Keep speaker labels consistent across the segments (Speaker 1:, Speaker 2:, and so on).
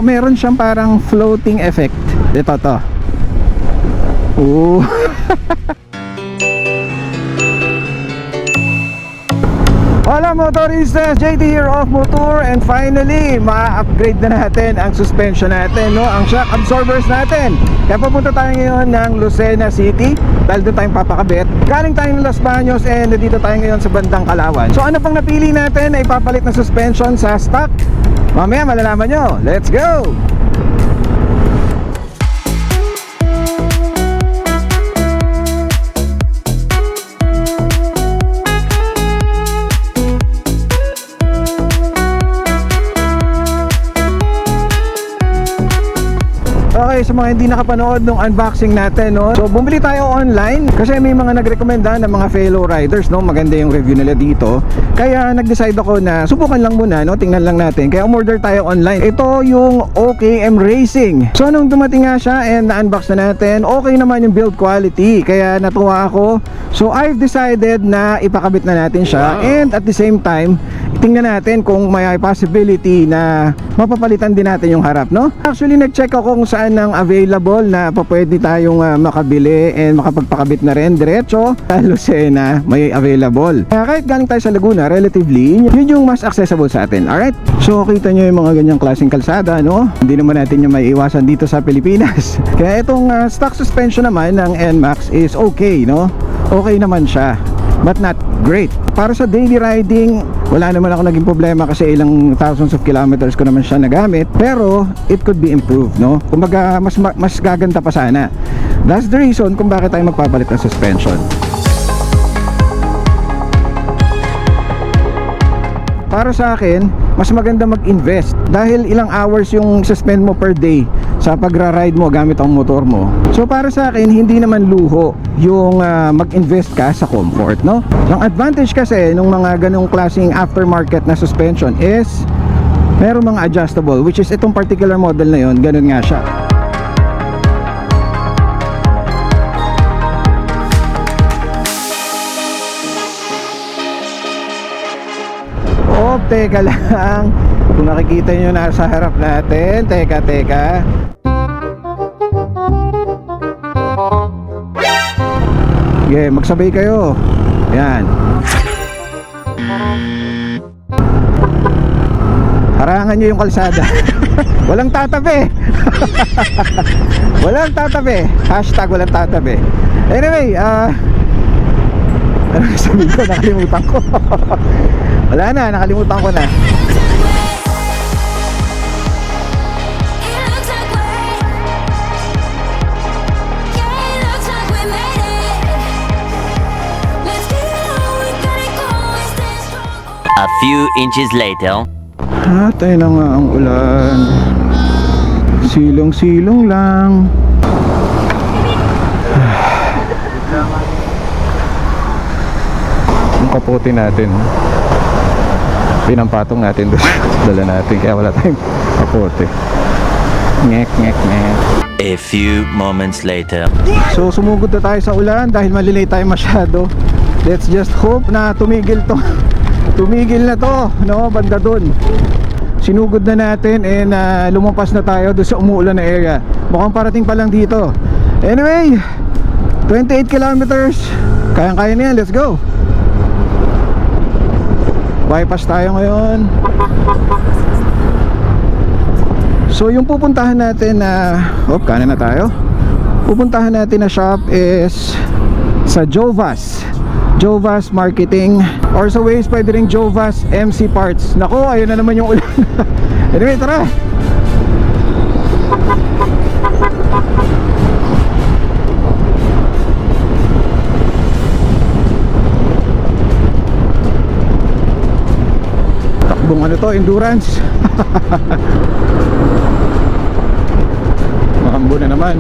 Speaker 1: So meron siyang parang floating effect. Ito to. Ooh. Hola motoristas, JT here of Motor, and finally ma-upgrade na natin ang suspension natin, no? Ang shock absorbers natin. Kaya papunta tayo ngayon ng Lucena City dahil doon tayong papakabit. Galing tayo ng Los Baños and dito tayo ngayon sa bandang Kalawan. So ano pang napili natin na ipapalit na suspension sa stock? Mamaya malalaman nyo. Let's go! Okay, sa mga hindi nakapanood ng unboxing natin, no? So bumili tayo online kasi may mga nagrekomenda ng mga fellow riders, no? Maganda yung review nila dito. Kaya nag-decide ako na subukan lang muna, no? Tingnan lang natin. Kaya umorder tayo online. Ito yung OKM Racing. So nung dumating nga siya and na-unbox na natin, okay naman yung build quality. Kaya natuwa ako. So I've decided na ipakabit na natin siya. And at the same time, tingnan natin kung may possibility na mapapalitan din natin yung harap, no? Actually nag-check ako kung saan ang available na pwede tayong makabili and makapagpakabit na rin diretso sa Lucena may available. Kaya kahit galing tayo sa Laguna, relatively yun yung mas accessible sa atin. Alright, so kita nyo yung mga ganyang klaseng kalsada, no? Hindi naman natin yung may iwasan dito sa Pilipinas. Kaya itong stock suspension naman ng NMAX is okay, no? Okay naman siya, but not great. Para sa daily riding, wala naman ako naging problema kasi ilang thousands of kilometers ko naman siya nagamit. Pero it could be improved, no? Kumbaga mas gaganda pa sana. That's the reason kung bakit tayo magpapalit ng suspension. Para sa akin, mas maganda mag-invest dahil ilang hours yung suspend mo per day sa pagra-ride mo gamit ang motor mo. So para sa akin, hindi naman luho yung mag-invest ka sa comfort, no? Ang advantage kasi ng mga ganong klaseng aftermarket na suspension is meron mga adjustable, which is itong particular model na yon, ganun nga siya. Oh, teka lang. Kung nakikita nyo na sa harap natin, teka. Okay, magsabay kayo. Yan. Harangan nyo yung kalsada. Walang tatabi. Walang tatabi. Hashtag walang tatabi. Anyway, ano sabihin ko? Nakalimutan ko. Wala na, nakalimutan ko na.
Speaker 2: A few inches later.
Speaker 1: Tayo na nga ang ulan. Silong-silong lang. Yung kapote natin, pinampatong natin doon. Dala natin, kaya wala tayong kapote. Ngek.
Speaker 2: A few moments later.
Speaker 1: So sumugod na tayo sa ulan dahil malilate tayo masyado. Let's just hope na tumigil to. Tumigil na to, no? Banda dun. Sinugod na natin and lumampas na tayo doon sa umuulan na area. Mukhang parating pa lang dito. Anyway, 28 kilometers. Kayang-kaya na yan, let's go. Bypass tayo ngayon. So yung pupuntahan natin na kanan na tayo. Pupuntahan natin na shop is sa Jovas Marketing, or sa Waze pwede rin Jovas MC Parts. Nako, ayun na naman yung ulan. Anyway, tara. Takbong ano to, endurance. Makambo na naman.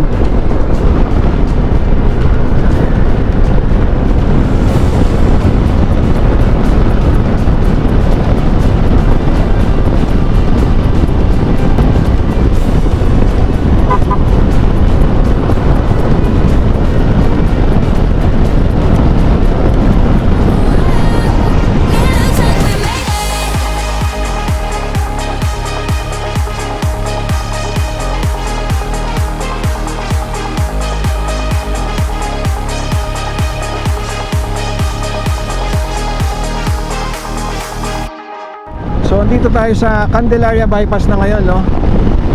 Speaker 1: nandito tayo sa Candelaria Bypass na ngayon, no?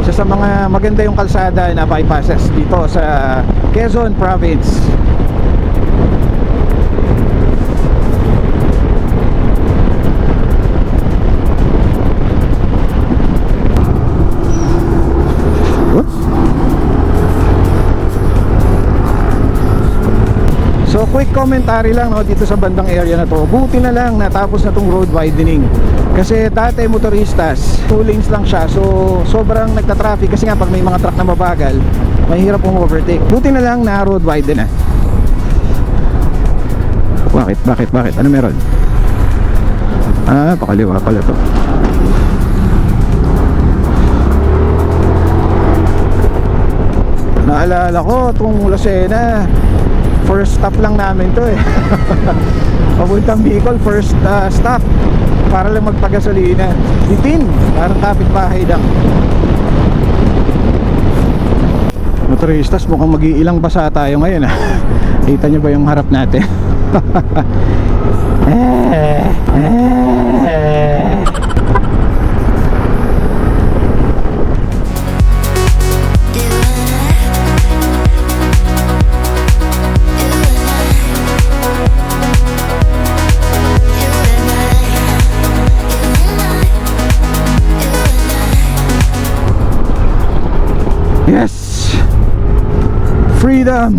Speaker 1: Isa sa mga maganda yung kalsada na bypasses dito sa Quezon Province. Oops. So quick commentary lang, no, dito sa bandang area na to. Buti na lang natapos na tong road widening. Kasi dati motoristas, 2 lanes lang siya. So sobrang nagta-traffic kasi nga pag may mga truck na mabagal, mahirap pong overtake. Buti na lang na road widen na. Bakit? Ano meron? Ah, pakaliwa pala to. Naalala ko itong Lucena, first stop lang namin to eh. Papuntang Bicol, first stop para lang magpagasolina. Bitin, parang kapitbahay lang. Motoristas, mukhang mag-iilang basa tayo ngayon ah. Kita nyo ba yung harap natin? Yes! Freedom!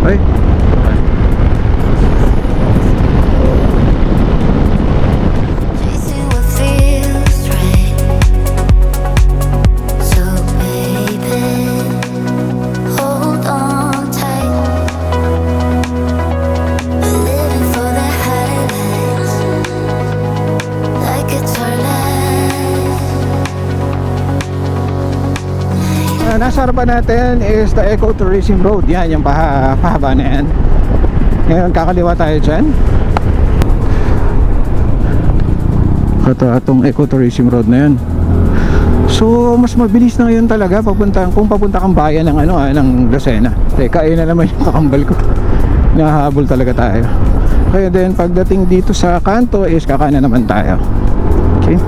Speaker 1: Ay!
Speaker 3: Chasing what feels right. So baby, hold on tight. We're living for the highlights, like it's our life.
Speaker 1: Nasa harapan natin is the Ecotourism Road. Yan, yung pahaba na yan. Ngayon kakaliwa tayo dyan. Itong Ecotourism Road na yan. So mas mabilis na ngayon talaga kung papunta kang bayan ng ng Lucena. Teka, ayun na naman yung kakambal ko. Nahabol talaga tayo. Kaya then pagdating dito sa kanto is kakanan naman tayo. Okay,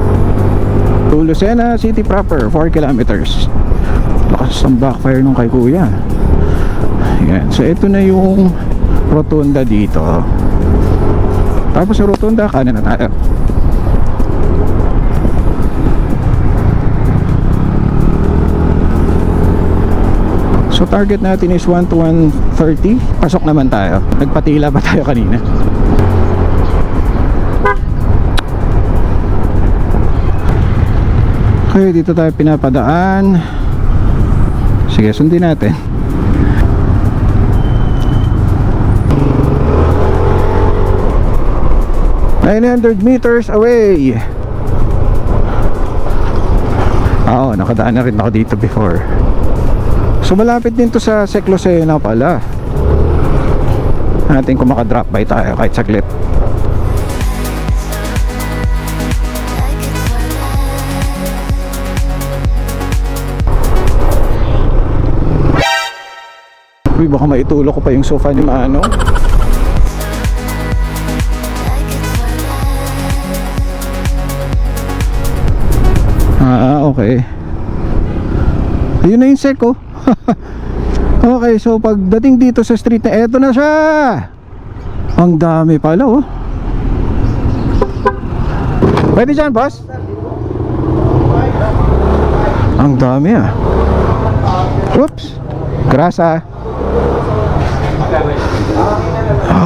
Speaker 1: to Lucena City proper, 4 kilometers. Lakas ang backfire nung kay kuya. Yan. So ito na yung rotunda dito. Tapos sa rotunda kanan na tayo. So target natin is 1 to 130. Pasok naman tayo. Nagpatila ba tayo kanina? Okay, dito tayo pinapadaan. Sige, sundin natin. $900 meters away. Oo, nakadaan na rin ako dito before. So malapit din to sa Sec Lucena pala. Natin kung makadrop by tayo kahit saglit.
Speaker 3: Like it's our life.
Speaker 1: Uy, baka maitulog ko pa yung sofa ni Manong.
Speaker 3: Like it's our life.
Speaker 1: Ah, okay. Ayun na yung Sec, oh. Okay, so pagdating dito sa street na eto na siya. Ang dami pala, oh. Pwede dyan, boss? Ang dami, ah. Oops. Grasa.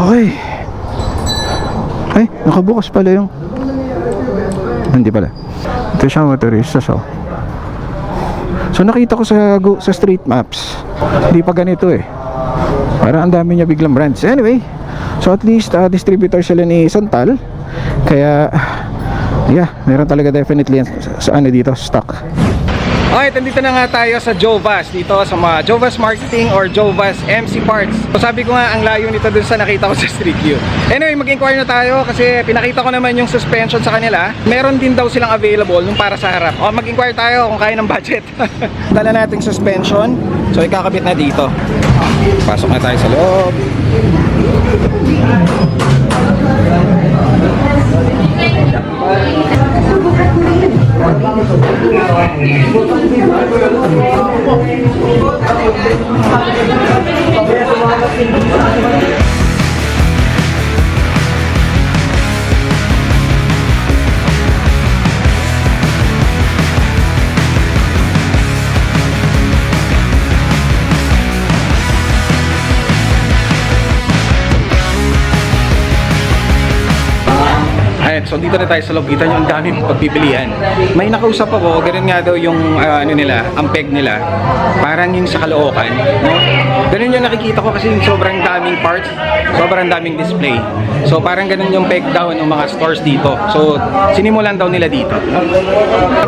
Speaker 1: Okay. Ay, nakabukas pala yung... Hindi pala. Ito siya motorista, so. So nakita ko sa street maps, hindi pa ganito eh. Parang ang dami niya biglang brands. Anyway, so at least distributor sila ni Santal. Kaya yeah, meron talaga definitely sa ano dito, stock. Okay, nandito na nga tayo sa Jovas, dito sa mga Jovas Marketing or Jovas MC Parts. So sabi ko nga, ang layo nito dun sa nakita ko sa Street View. Anyway, mag-inquire na tayo kasi pinakita ko naman yung suspension sa kanila. Meron din daw silang available nung para sa harap. O, mag-inquire tayo kung kaya ng budget. Dala nating suspension. So ikakabit na dito. Pasok na tayo sa loob. Ayan, so dito na tayo sa loob. Kita nyo ang daming pagpipilian. May nakausap ako, ganun nga daw yung ano nila, ang peg nila. Parang yung sa Caloocan, no? Ganun yung nakikita ko kasi yung sobrang daming parts, sobrang daming display. So parang ganun yung peg down ng mga stores dito. So sinimulan daw nila dito.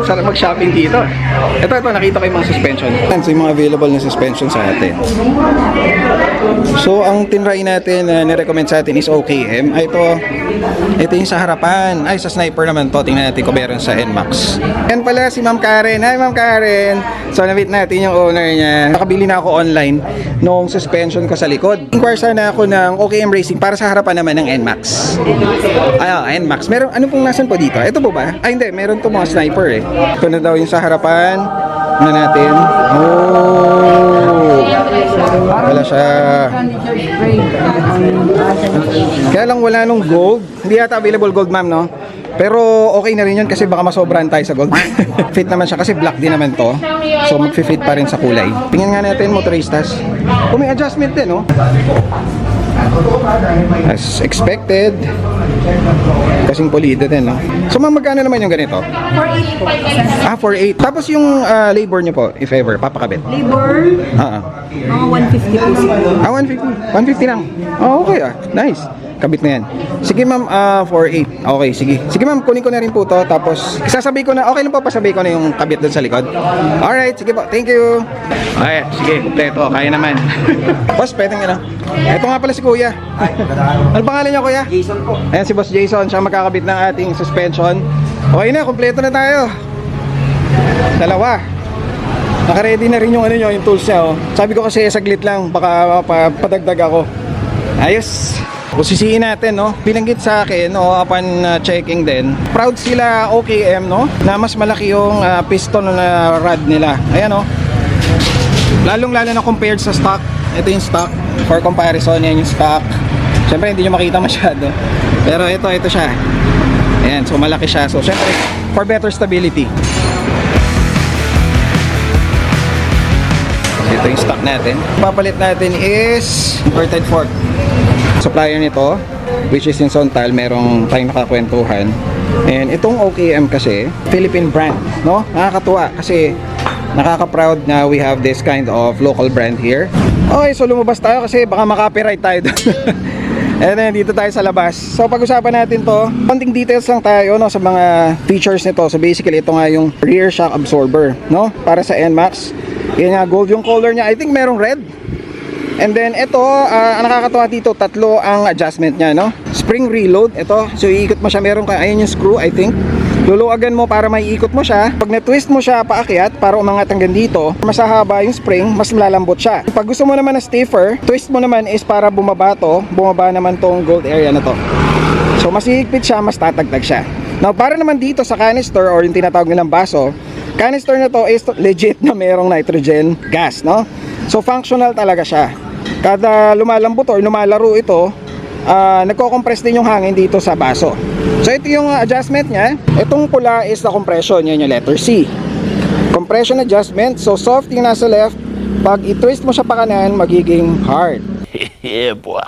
Speaker 1: Sarap mag-shopping dito. Ito, nakita ko yung mga suspension. So yung mga available na suspension sa atin. So ang tinry natin na nirecommend sa atin is OKM. Ito yung sa harapan. Ay, sa Sniper naman to. Tingnan natin kung meron sa NMAX. Yan pala si Ma'am Karen. Hi, Ma'am Karen. So, na-meet natin yung owner niya. Nakabili na ako online nung suspension ko sa likod. Inquire sana ako ng OKM Racing para sa harapan naman ng NMAX. Ay, NMAX. Meron, ano pong nasan po dito? Ito po ba? Ay, hindi. Meron to mga Sniper eh. Ito na daw yung sa harapan. Na natin. Oh! Wala siya. Kaya lang wala nung gold. Hindi yata available gold, ma'am, no? Pero okay na rin yun kasi baka masobrahan tayo sa gold. Fit naman siya kasi black din naman to. So magfi-fit pa rin sa kulay. Tingnan nga natin, motoristas. Kung may adjustment din, no? As expected. Kasing pulido din, no? So ma'am, magkano naman yung ganito?
Speaker 4: 4.8 po.
Speaker 1: 4.8. Tapos yung labor nyo po, if ever, papakabit.
Speaker 4: Labor, mga 150 po siguro.
Speaker 1: 150. 150 lang. Oh, okay ah. Nice. Kabit na yan. Sige ma'am, 4.8. Okay, sige. Sige ma'am, kunin ko na rin po to. Tapos, isasabay ko na, okay lang po, pasabay ko na yung kabit doon sa likod. Alright, sige po. Thank you. Okay, sige, kumpleto. Kaya naman. Boss, pwede nga na. Ito nga pala si Kuya. Ano pangalan niya, Kuya? Jason po. Ayan si Boss Jason. Siya magkakabit ng ating suspension. Okay na, kumpleto na tayo. Dalawa. Naka-ready na rin yung ano nyo, yung tools niya. Oh. Sabi ko kasi saglit lang, baka padagdag ako. Ayos. Sisihin natin, no? Binanggit sa akin, no, upon checking din, proud sila OKM, no, na mas malaki yung piston na rod nila. Ayan, no. Lalong-lalo na compared sa stock. Ito yung stock. For comparison, yan yung stock. Siyempre, hindi nyo makita masyado. Pero ito siya. Ayan, so malaki siya. So, siyempre, for better stability. Ito yung stock natin. Papalit natin is inverted fork. Supplier nito, which is in Sontal, merong tayong nakakwentuhan. And itong OKM kasi, Philippine brand, no? Nakakatuwa kasi nakaka-proud na we have this kind of local brand here. Okay, so lumabas tayo kasi baka maka-copyright tayo doon. And then dito tayo sa labas. So pag-usapan natin to, konting details lang tayo, no, sa mga features nito. So basically ito nga yung rear shock absorber, no, para sa NMAX. Yan nga, gold yung color niya. I think merong red. And then ito, ang nakakatawa dito, tatlo ang adjustment niya, no? Spring reload, ito. So iikot mo siya, meron ka, ayun yung screw, I think. Luluwagan mo para maiikot mo siya. Pag na-twist mo siya paakyat para umangat hanggang dito, mas hahaba yung spring, mas lalambot siya. Pag gusto mo naman na stiffer, twist mo naman is para bumaba naman tong gold area na to. So mas hihigpit siya, mas tatagtag siya. Now para naman dito sa canister or yung tinatawag nilang baso, canister na to is legit na merong nitrogen gas, no? So functional talaga siya. Kada lumalambot or lumalaro ito, nagko-compress din yung hangin dito sa baso. So ito yung adjustment niya. Itong pula is the compression, yan yung letter C. Compression adjustment. So soft yung nasa left. Pag i-twist mo siya pa kanan, magiging hard.
Speaker 2: Yeah, boy.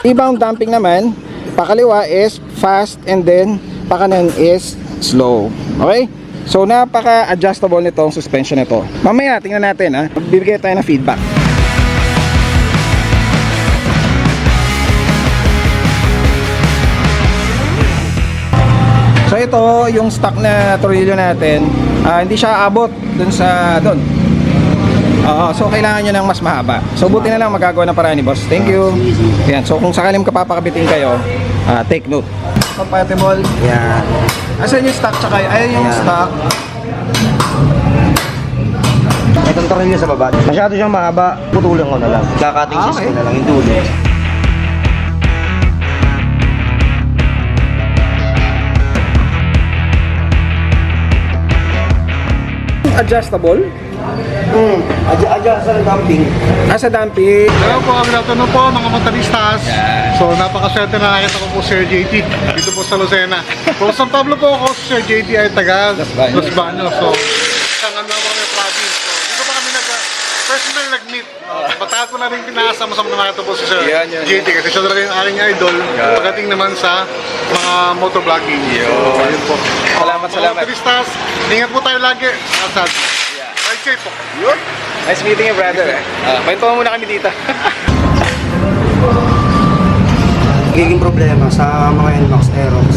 Speaker 1: Rebound damping naman, pakaliwa is fast and then pakanan is slow. Okay? So napaka-adjustable nitong suspension nito. Mamaya tingnan natin, ha. Bibigay tayo ng feedback. So ito yung stock na tornilyo natin, hindi siya abot dun sa doon. Oo, so kailangan nyo ng mas mahaba. So buti na lang magagawa ng paraan ni boss. Thank you. Yan, so kung sakaling kapapakabitin kayo, take note. Compatible.
Speaker 5: Yan.
Speaker 1: Asan yung stock tsaka ayun yung
Speaker 5: Yan.
Speaker 1: stock.
Speaker 5: Itong tornilyo sa baba. Masyado siyang mahaba. Putulan ko na lang. Kakating
Speaker 1: Okay.
Speaker 5: ko na lang yung dulo.
Speaker 1: Adjustable.
Speaker 5: Adjust sa dumping.
Speaker 1: Nasa dumping.
Speaker 6: Hello po, good afternoon po mga motoristas. So napakaswerte na nakita ko po Sir JT dito po sa Lucena. From San Pablo po ako, Sir JT ay taga
Speaker 1: Los Baños.
Speaker 6: Los Baños. So isang ano po kami province. So dito pa kami personally nag-meet. Matagal ko na rin pinasama sa mga ito po si Sir
Speaker 1: Yan, yan,
Speaker 6: JT kasi siya talaga yung aking idol pagdating naman sa mga motovlogging. So yun po.
Speaker 1: Salamat,
Speaker 6: Mga
Speaker 1: salamat.
Speaker 6: motoristas, ingat po tayo lagi. At ride safe po.
Speaker 1: Yun. Nice meeting you, brother. Kwentuhan muna kami dito.
Speaker 5: Magiging problema sa mga NMAX Aerox.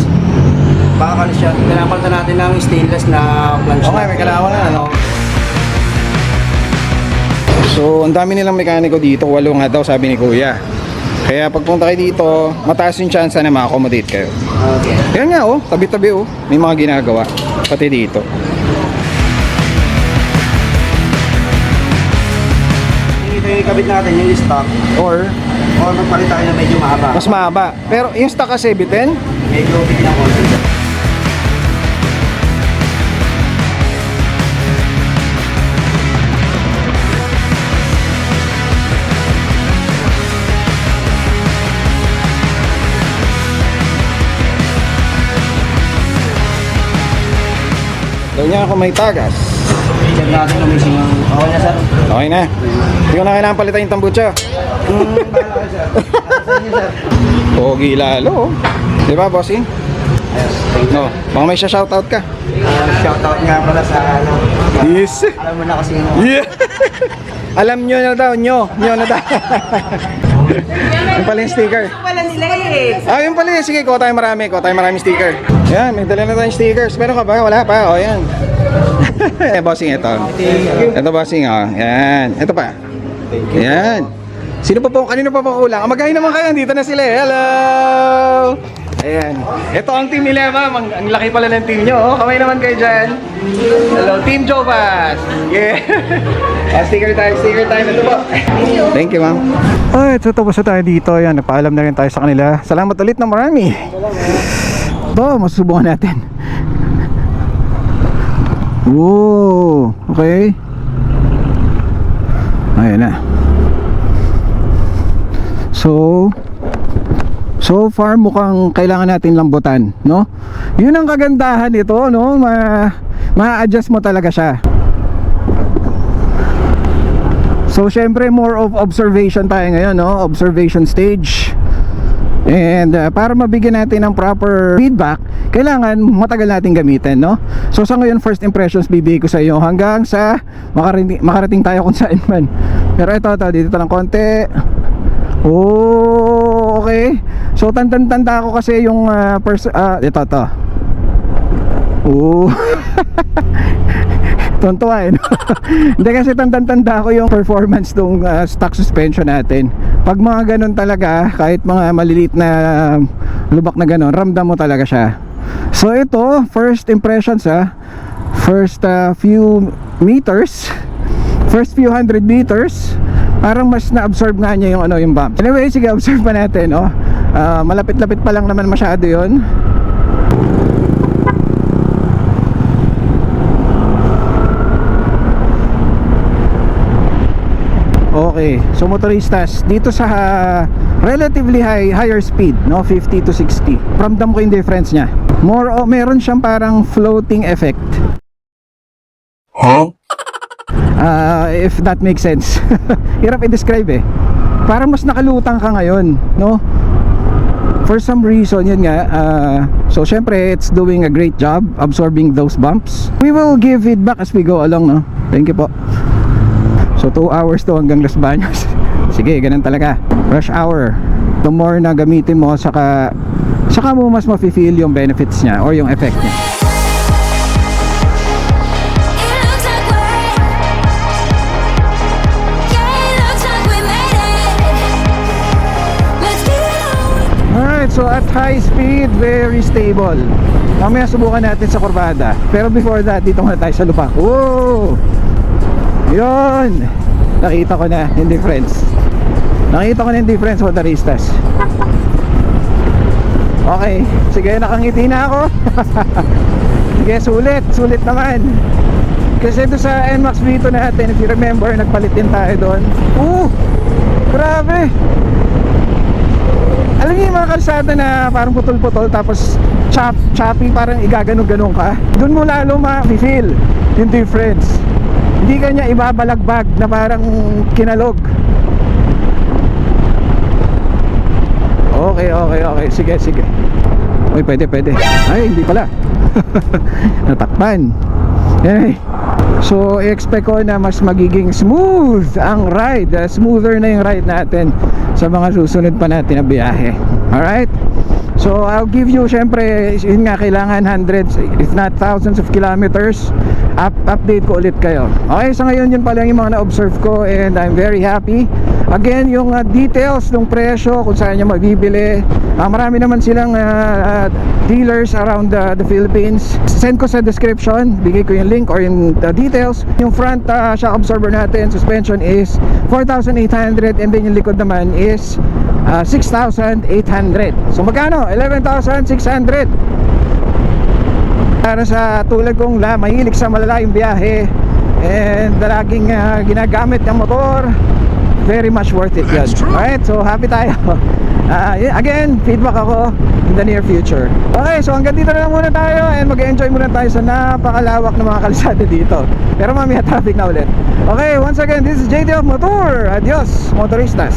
Speaker 5: Bakal siya. Pinapalitan natin ng stainless na plancha.
Speaker 1: Okay, may kailangan na, ano? So, ang dami nilang mekaniko dito, 8 nga daw sabi ni Kuya. Kaya pagpunta kayo dito, mataas yung chance na ma-accommodate kayo.
Speaker 5: Okay.
Speaker 1: Yan nga oh, tabi-tabi oh, may mga ginagawa pati dito.
Speaker 5: Ito yung ikabit natin yung stock.
Speaker 1: Or
Speaker 5: Magpalit tayo na medyo mahaba.
Speaker 1: mas mahaba. Pero yung stock kasi bitin,
Speaker 5: Medyo bigyan ng konti.
Speaker 1: daw niya ako may tagas.
Speaker 5: Check natin kung may singang. Okay na sir.
Speaker 1: Okay na. Hindi ko na kailangan palitan yung tambucha.
Speaker 5: Bahala ka sir. Saan niyo sir?
Speaker 1: Pogi lalo oh. Di ba, bossing?
Speaker 5: Yes, thank you.
Speaker 1: No, baka may shoutout ka.
Speaker 5: Shoutout nga pala sa ano.
Speaker 1: Yes.
Speaker 5: Alam mo na kasi yung
Speaker 1: Yeah. Alam nyo na daw, nyo na daw. Yung pala yung sticker.
Speaker 4: Wala nila eh.
Speaker 1: Yun pala yun. Sige, kuha tayo maraming sticker. Yan, may dala na tayong stickers. Meron ka ba? Wala pa. O, yan. Bossing, ito. Ito, bossing, o. Yan. Ito pa. Yan. Sino pa po? Kanino pa po kulang? Magahin naman kayo. Dito na sila eh. Hello! Ayan. Ito ang team nila, ma'am. Ang laki pala ng team nyo. Oh. Kamay naman kayo dyan. Hello, Team Jovas. Yeah. Sticker time. Ito po. Thank you, ma'am. Alright, so tapos na tayo dito. Ayan, nagpaalam na rin tayo sa kanila. Salamat ulit na marami. Ito, masusubukan natin. Whoa. Okay. Ayan na. So far mukhang kailangan natin lambutan, no? Yun ang kagandahan nito, no? Ma-adjust mo talaga siya. So syempre more of observation tayo ngayon, no? Observation stage. And para mabigyan natin ng proper feedback, kailangan matagal natin gamitin, no? So sa ngayon, first impressions bibigay ko sa iyo hanggang sa makarating tayo kung saan man. Pero ito dito lang konti. Oh, okay. So tanda ko kasi yung ito. Oh. Tontuwa eh, no? Hindi kasi tanda ko yung performance ng stock suspension natin. Pag mga ganun talaga, kahit mga maliliit na lubak na ganun, ramdam mo talaga siya. So ito, first impressions first few meters, first few 100 meters, parang mas na-absorb nga niya yung bump. Anyway, sige, observe pa natin, oh. Malapit-lapit pa lang naman masyado yun. Okay, so motoristas dito sa relatively higher speed, no, 50 to 60. Ramdam ko yung difference niya. Meron siyang parang floating effect.
Speaker 2: Huh?
Speaker 1: If that makes sense. Hirap i-describe eh. Parang mas nakalutang ka ngayon, no? For some reason, yun nga. So syempre, it's doing a great job absorbing those bumps. We will give feedback as we go along, no? Thank you po. So 2 hours to hanggang Los Baños. Sige, ganun talaga. Rush hour. The more na gamitin mo, saka mo mas mafe-feel yung benefits niya or yung effect niya.
Speaker 3: It looks like we're
Speaker 1: So at high speed, very stable. Mamaya subukan natin sa kurbada. Pero before that, dito muna tayo sa lupa. Whoa! Yun! Nakita ko na yung difference. Nakita ko na yung difference, motoristas. Okay, sige, nakangiti na ako. Sige, sulit naman. Kasi doon sa NMAX Vito natin, if you remember, nagpalit din tayo doon. Grabe! Alam niyo yung mga kalsada na parang putol-putol, tapos choppy, parang igaganon-ganon ka. Doon mo lalo ma-feel yung difference. Hindi ka niya ibabalagbag na parang kinalog. Okay. Sige. Uy, pwede. Ay, hindi pala. Natakpan. Anyway, so i-expect ko na mas magiging smooth ang ride. Smoother na yung ride natin sa mga susunod pa natin na biyahe. Alright? So I'll give you, syempre, yun nga, kailangan hundreds if not thousands of kilometers. Update ko ulit kayo. Okay, so ngayon yun pala yung mga na-observe ko, and I'm very happy. Again, yung details ng presyo, kung saan nyo mabibili, marami naman silang dealers around the Philippines. Send ko sa description, bigay ko yung link or yung details. Yung front shock absorber natin, suspension is 4,800, and then yung likod naman is 6,800. So magkano? 11,600. Para sa tulad kong mahilig sa malalayong biyahe and laging ginagamit ng motor, very much worth it yun. Alright, so happy tayo. Again, feedback ako in the near future. Okay, so hanggang dito na lang muna tayo, and mag-enjoy muna tayo sa napakalawak ng mga kalsada dito. Pero mamaya traffic na ulit. Okay, once again, this is JT of Motor. Adios, motoristas.